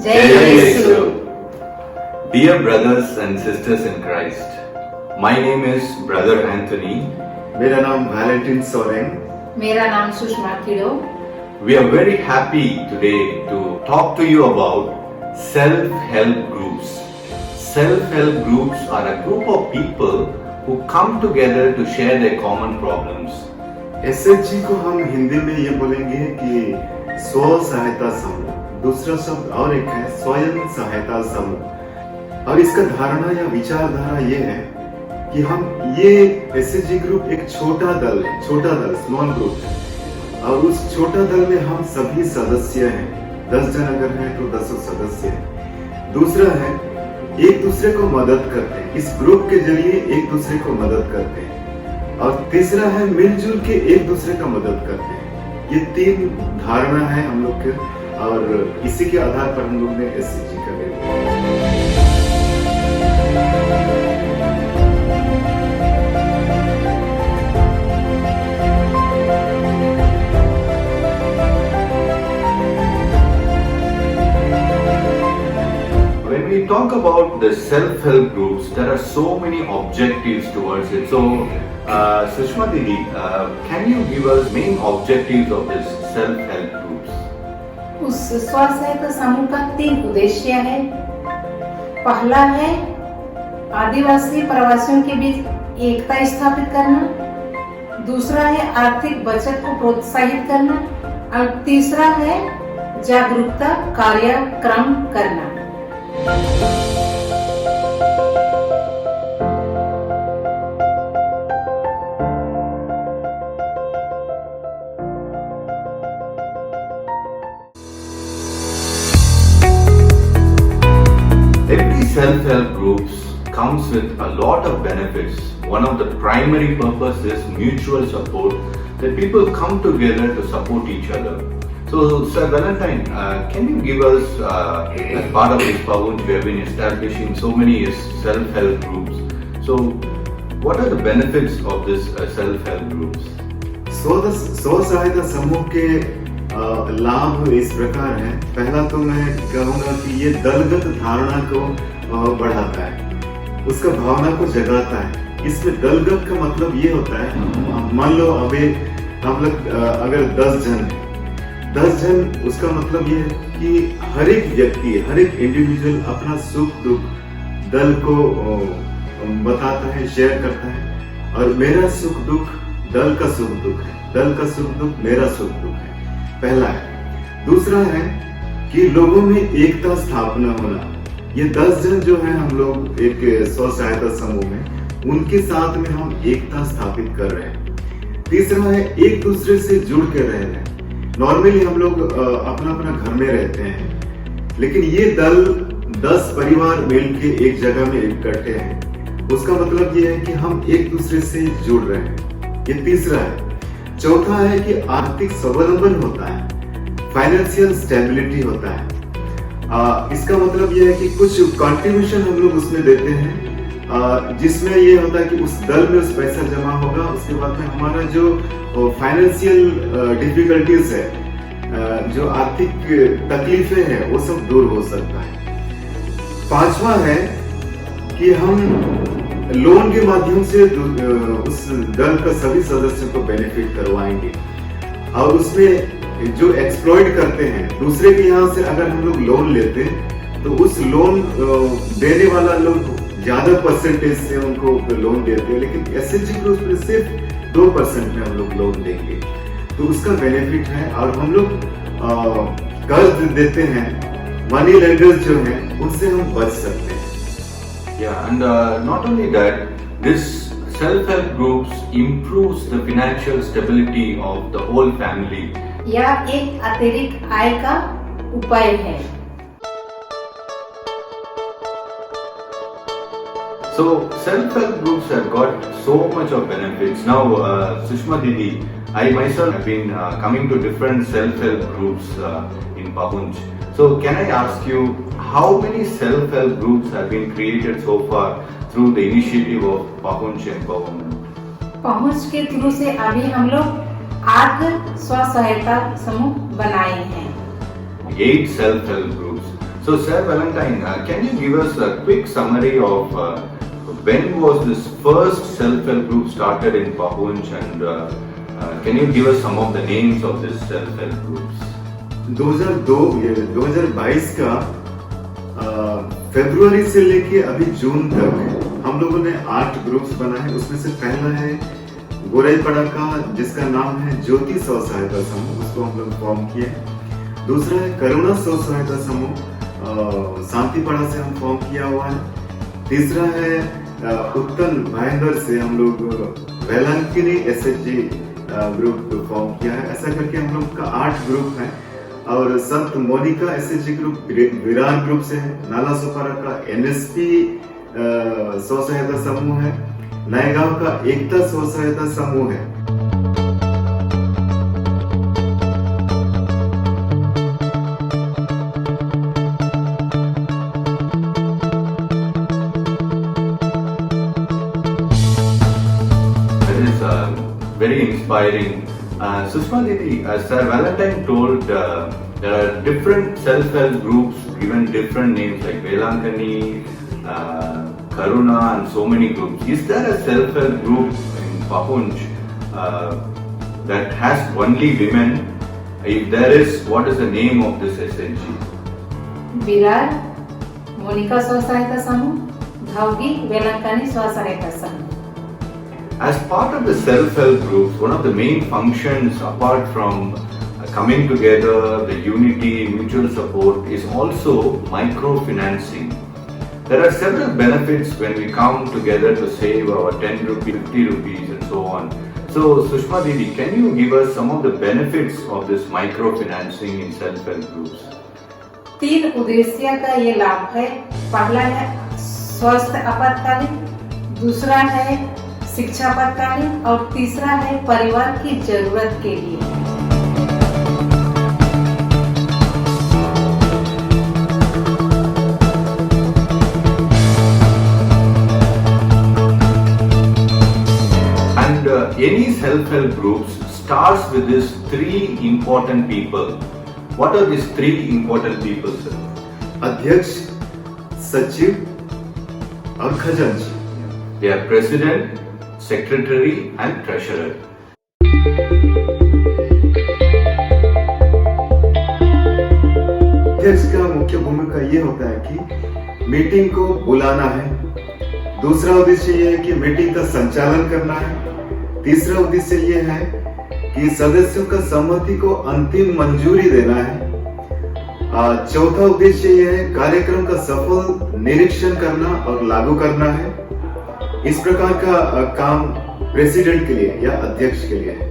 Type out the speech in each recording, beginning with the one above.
जय यीशु। Dear brothers and sisters in Christ, my name is Brother Anthony. मेरा नाम Valentin Soren. मेरा नाम सुषमा किडो। We are very happy today to talk to you about self-help groups. Self-help groups are a group of people who come together to share their common problems. SHG को हम हिंदी में ये बोलेंगे कि स्व सहायता समूह। दूसरा शब्द और एक है स्वयं सहायता समूह। और इसका धारणा या विचारधारा ये है कि हम ये एसएचजी ग्रुप एक छोटा दल स्मॉल ग्रुप है और उस छोटा दल में हम सभी सदस्य हैं। 10 जन अगर हैं तो 10 सदस्य हैं। दूसरा है एक दूसरे को मदद करते हैं, इस ग्रुप के जरिए एक दूसरे को मदद करते हैं। और तीसरा है मिलजुल के एक दूसरे का मदद करते हैं। ये 3 धारणा है हम लोग के और इसी के आधार पर हम लोग ने एसएचजी का When we talk about the self-help groups, there are so many objectives towards it. So, Sushma Didi, can you give us main objectives of this self-help groups? उस स्व सहायता समूह का 3 उद्देश्य है। पहला है आदिवासी प्रवासियों के बीच एकता स्थापित करना, दूसरा है आर्थिक बचत को प्रोत्साहित करना और तीसरा है जागरूकता कार्यक्रम करना। Every self-help groups comes with a lot of benefits. One of the primary purpose is mutual support, that people come together to support each other. So, Sir Valentine, can you give us, as part of this Pavanch, we have been establishing so many self-help groups. So, what are the benefits of this self-help groups? स्व सहायता समूह के लाभ इस प्रकार है। पहला तो मैं कहूँगा कि ये दलगत धारणा को बढ़ाता है, उसका भावना को जगाता है। इसमें दलगत का मतलब ये होता है, मान लो अभी हम लोग अगर 10 जन हैं, 10 जन उसका मतलब ये है कि हर एक व्यक्ति, हर एक इंडिविजुअल अपना सुख दुख दल को बताता है, शेयर करता है। और मेरा सुख दुख दल का सुख दुख है, दल का सुख दुख मेरा सुख दुख है, पहला है। दूसरा है कि लोगों में एकता स्थापना होना। ये 10 जन जो है हम लोग एक स्व सहायता समूह में, उनके साथ में हम एकता स्थापित कर रहे हैं। तीसरा है एक दूसरे से जुड़ के रह रहे हैं। नॉर्मली हम लोग अपना अपना घर में रहते हैं, लेकिन ये दल 10 परिवार मिल के एक जगह में इकट्ठे हैं। उसका मतलब ये है कि हम एक दूसरे से जुड़ रहे हैं। ये तीसरा है। चौथा है कि आर्थिक स्वावलंबन होता है, फाइनेंशियल स्टेबिलिटी होता है। इसका मतलब ये है कि कुछ कंट्रीब्यूशन हम लोग उसमें देते हैं, जिसमें ये होता है कि उस दल में उस पैसा जमा होगा। उसके बाद में हमारा जो फाइनेंशियल डिफिकल्टीज है, जो आर्थिक तकलीफें हैं, वो सब दूर हो सकता है। 5वां है कि हम लोन के माध्यम से उस दल का सभी सदस्यों को बेनिफिट करवाएंगे। और उसमें जो एक्सप्लॉइट करते हैं दूसरे के यहाँ से, अगर हम लोग लोन लेते हैं तो उस लोन देने वाला लोग ज्यादा परसेंटेज से उनको लोन देते हैं, लेकिन एसएचजी ग्रुप में सिर्फ 2% में हम लोग लोन देंगे, तो उसका बेनिफिट है। और हम लोग कर्ज देते हैं, मनी लेंडर्स जो हैं उनसे हम बच सकते हैं। Yeah, and not only that, this self-help groups improves the financial stability of the whole family. यह एक अतिरिक्त आय का उपाय है। So self-help groups have got so much of benefits. Now, Sushma Didi, I myself have been coming to different self-help groups in Pavanch. So can I ask you, how many self-help groups have been created so far through the initiative of Pavanch Empowerment? पहुंच के through से अभी हम लोग 8 स्व सहायता समूह बनाए हैं। 8 self-help groups. So, Sir Valentine, can you give us a quick summary of when was this first self-help group started in Pahuంch, and can you give us some of the names of these self-help groups? 2022 का फरवरी से लेके अभी जून तक हम लोगों ने 8 groups बनाए। उसमें से पहला है गोराईपाड़ा का, जिसका नाम है ज्योति स्व सहायता समूह, उसको हम लोग फॉर्म किए। दूसरा है करुणा स्व सहायता समूह, शांतिपाड़ा से हम फॉर्म किया हुआ है। तीसरा है उत्तन भाईंदर से हम लोग वेलांकिनी एसएचजी ग्रुप फॉर्म किया है। ऐसा करके हम लोग का 8 ग्रुप है। और Sant Monica SHG group Virar group से है। नाला सोपारा का एनएसपी स्व सहायता समूह है। नएगांव का एकता स्व सहायता समूह है। Very inspiring. Sushma Didi, Sir Valentine told there are different self-help groups given different names like Velankani, Karuna, and so many groups. Is there a self-help group in Pahuంch that has only women? If there is, what is the name of this SNG? Virar Monika स्व सहायता समूह, धावगी वेलांकनी स्व सहायता समूह। As part of the self-help groups, one of the main functions apart from coming together, the unity, mutual support, is also microfinancing. There are several benefits when we come together to save our 10 rupees, 50 rupees and so on. So Sushma Didi, can you give us some of the benefits of this microfinancing in self-help groups? 3 उद्देश्य का ये लाभ है। पहला है स्वास्थ्य आपातकालीन, दूसरा है शिक्षा आपातकालीन और तीसरा है परिवार की जरूरत के लिए। And any self-help groups starts with these 3 important people. What are these 3 important people, sir? अध्यक्ष, सचिव और खजांची। They are president, secretary and treasurer. अध्यक्ष का मुख्य भूमिका ये होता है कि मीटिंग को बुलाना है। दूसरा उद्देश्य ये है कि मीटिंग का संचालन करना है। तीसरा उद्देश्य ये है कि सदस्यों का सहमति को अंतिम मंजूरी देना है। चौथा उद्देश्य ये है कार्यक्रम का सफल निरीक्षण करना और लागू करना है। इस प्रकार का काम प्रेसिडेंट के लिए या अध्यक्ष के लिए है।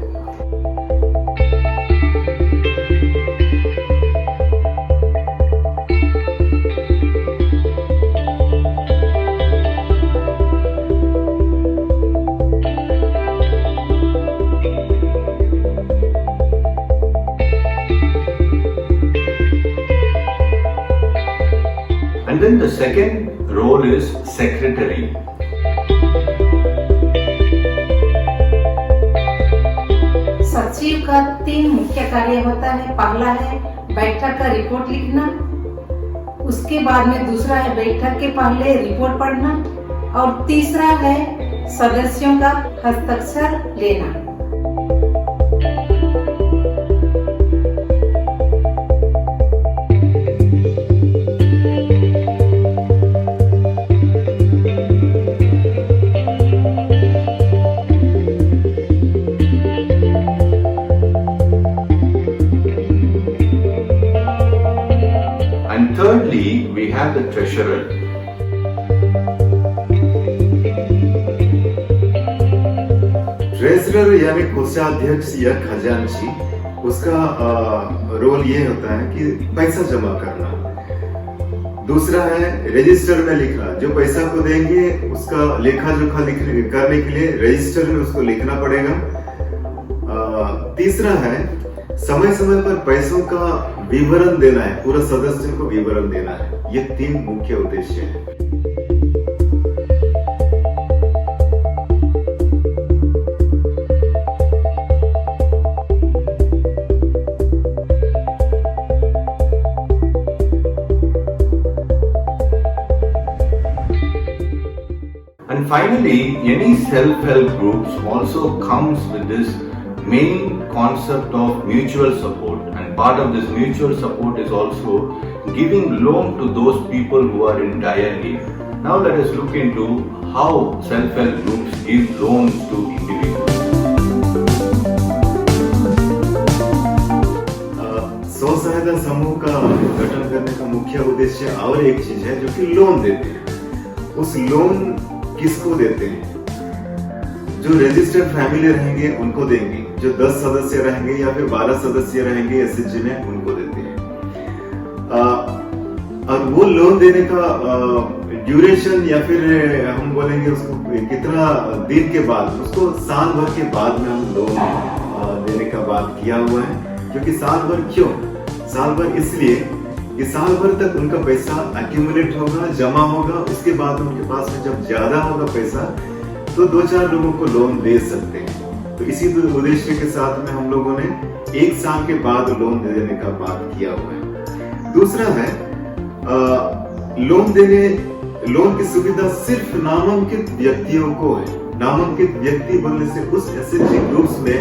And then the second role is secretary. सचिव का 3 मुख्य कार्य होता है। पहला है बैठक का रिपोर्ट लिखना, उसके बाद में दूसरा है बैठक के पहले रिपोर्ट पढ़ना और तीसरा है सदस्यों का हस्ताक्षर लेना। And thirdly, we have the treasurer. Treasurer यानी कोषाध्यक्ष या खजांची, उसका रोल ये होता है कि पैसा जमा करना। दूसरा है रजिस्टर में लिखना, जो पैसा को देंगे उसका लेखा जोखा करने के लिए रजिस्टर में उसको लिखना पड़ेगा। तीसरा है समय समय पर पैसों का विवरण देना है, पूरा सदस्य को विवरण देना है। ये 3 मुख्य उद्देश्य हैं। And finally, any self-help groups also comes with this main concept of mutual support, and part of this mutual support is also giving loan to those people who are in dire need. Now let us look into how self-help groups give loans to individuals. स्व सहायता समूह का गठन करने का मुख्य उद्देश्य और एक चीज है जो कि लोन देते हैं। उस लोन किसको देते हैं? जो रजिस्टर्ड फैमिली रहेंगे उनको देंगे, जो 10 सदस्य रहेंगे या फिर 12 सदस्य रहेंगे एसएचजी में उनको देते हैं। और वो लोन देने का ड्यूरेशन या फिर हम बोलेंगे उसको कितना दिन के बाद, उसको साल भर के बाद में हम लोन देने का बात किया हुआ है। क्योंकि साल भर क्यों? साल भर इसलिए कि साल भर तक उनका पैसा एक्यूमुलेट होगा, जमा होगा, उसके बाद उनके पास में जब ज्यादा होगा पैसा तो 2-4 लोगों को लोन दे सकते हैं। तो इसी उद्देश्य के साथ में हम लोगों ने 1 साल के बाद लोन दे देने का बात किया हुआ है। दूसरा है लोन की सुविधा सिर्फ नामांकित व्यक्तियों को है। नामांकित व्यक्ति बोलने से उस एसएचजी ग्रुप्स में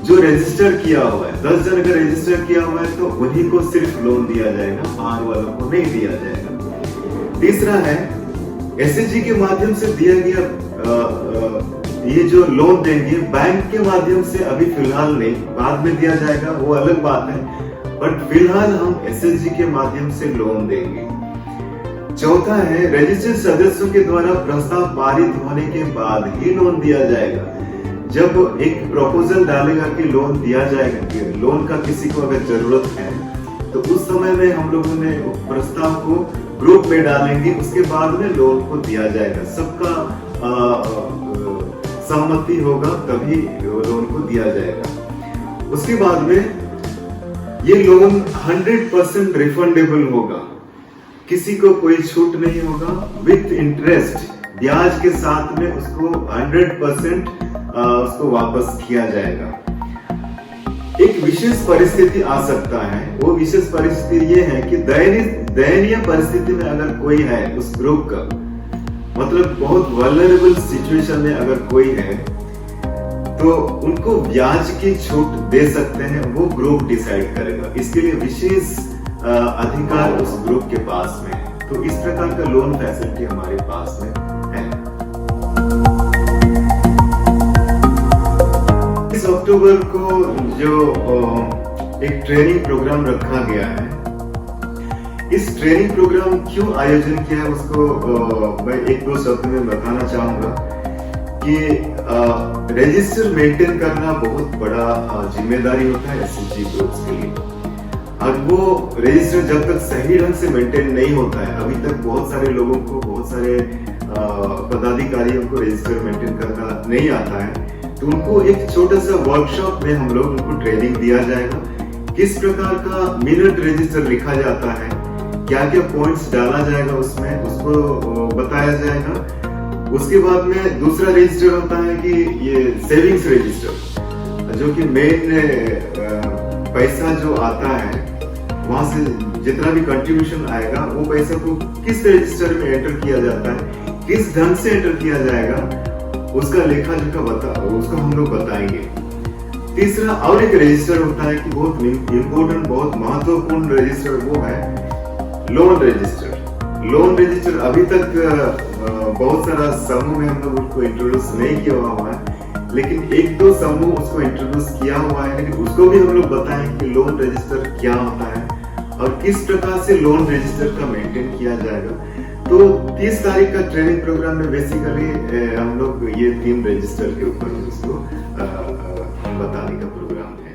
जो रजिस्टर किया हुआ है, 10 जन का रजिस्टर किया हुआ है तो उन्हीं को सिर्फ लोन दिया जाएगा, बाहर वालों को नहीं दिया जाएगा। तीसरा है एसएचजी के माध्यम से दिया गया ये जो लोन देंगे बैंक के माध्यम से अभी फिलहाल नहीं, बाद में दिया जाएगा, वो अलग बात है, बट फिलहाल हम एसएचजी के माध्यम से लोन देंगे। चौथा है रजिस्टर्ड सदस्यों के द्वारा प्रस्ताव पारित होने के बाद ही लोन दिया जाएगा। जब एक प्रपोजल डालेगा कि लोन दिया जाएगा, कि लोन का किसी को अगर जरूरत है तो उस समय में हम लोगों ने प्रस्ताव को ग्रुप में डालेंगे, उसके बाद में लोन को दिया जाएगा। सबका सहमति होगा तभी लोन को दिया जाएगा। उसके बाद में ये लोन 100% रिफंडेबल होगा, किसी को कोई छूट नहीं होगा, विथ इंटरेस्ट ब्याज के साथ में उसको 100% उसको वापस किया जाएगा। एक विशेष परिस्थिति आ सकता है, वो विशेष परिस्थिति ये है कि दयनीय परिस्थिति में अगर कोई है उस ग्रुप का, मतलब बहुत वल्नरेबल सिचुएशन में अगर कोई है तो उनको ब्याज की छूट दे सकते हैं, वो ग्रुप डिसाइड करेगा। इसके लिए विशेष अधिकार उस ग्रुप के पास में है। तो इस प्रकार का लोन फैसिलिटी हमारे पास में है। इस अक्टूबर को जो एक ट्रेनिंग प्रोग्राम रखा गया है, इस ट्रेनिंग प्रोग्राम क्यों आयोजन किया है उसको मैं 1-2 शब्द में बताना चाहूंगा कि रजिस्टर मेंटेन करना बहुत बड़ा जिम्मेदारी होता है एसएचजी ग्रुप्स के लिए। अब वो रजिस्टर जब तक सही ढंग से मेंटेन नहीं होता है, अभी तक बहुत सारे लोगों को, बहुत सारे पदाधिकारियों को रजिस्टर मेंटेन करना नहीं आता है, तो उनको एक छोटा सा वर्कशॉप में हम लोग उनको ट्रेनिंग दिया जाएगा। किस प्रकार का मिनट रजिस्टर लिखा जाता है, क्या क्या पॉइंट्स डाला जाएगा उसमें, उसको बताया जाएगा। उसके बाद में दूसरा रजिस्टर होता है कि ये सेविंग्स रजिस्टर, जो कि मेन पैसा जो आता है वहां से जितना भी कंट्रीब्यूशन आएगा वो पैसा को किस रजिस्टर में एंटर किया जाता है, किस ढंग से एंटर किया जाएगा, उसका लेखा जोखा उसको हम लोग बताएंगे। तीसरा और एक रजिस्टर होता है कि बहुत इंपॉर्टेंट, बहुत महत्वपूर्ण रजिस्टर, वो है लोन रजिस्टर। लोन रजिस्टर अभी तक बहुत सारा समूह में हम लोग उसको इंट्रोड्यूस नहीं किया हुआ है, लेकिन 1-2 समूह उसको इंट्रोड्यूस किया हुआ है, लेकिन उसको भी हम लोग बताएं कि लोन रजिस्टर क्या होता है और किस प्रकार से लोन रजिस्टर का मेंटेन किया जाएगा। तो 30 तारीख का ट्रेनिंग प्रोग्राम में बेसिकली हम लोग ये 3 रजिस्टर के ऊपर उसको बताने का प्रोग्राम है।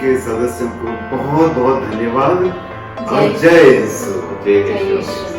के सदस्यों को बहुत बहुत धन्यवाद और जय जय यीशु। जय जय यीशु। यीशु।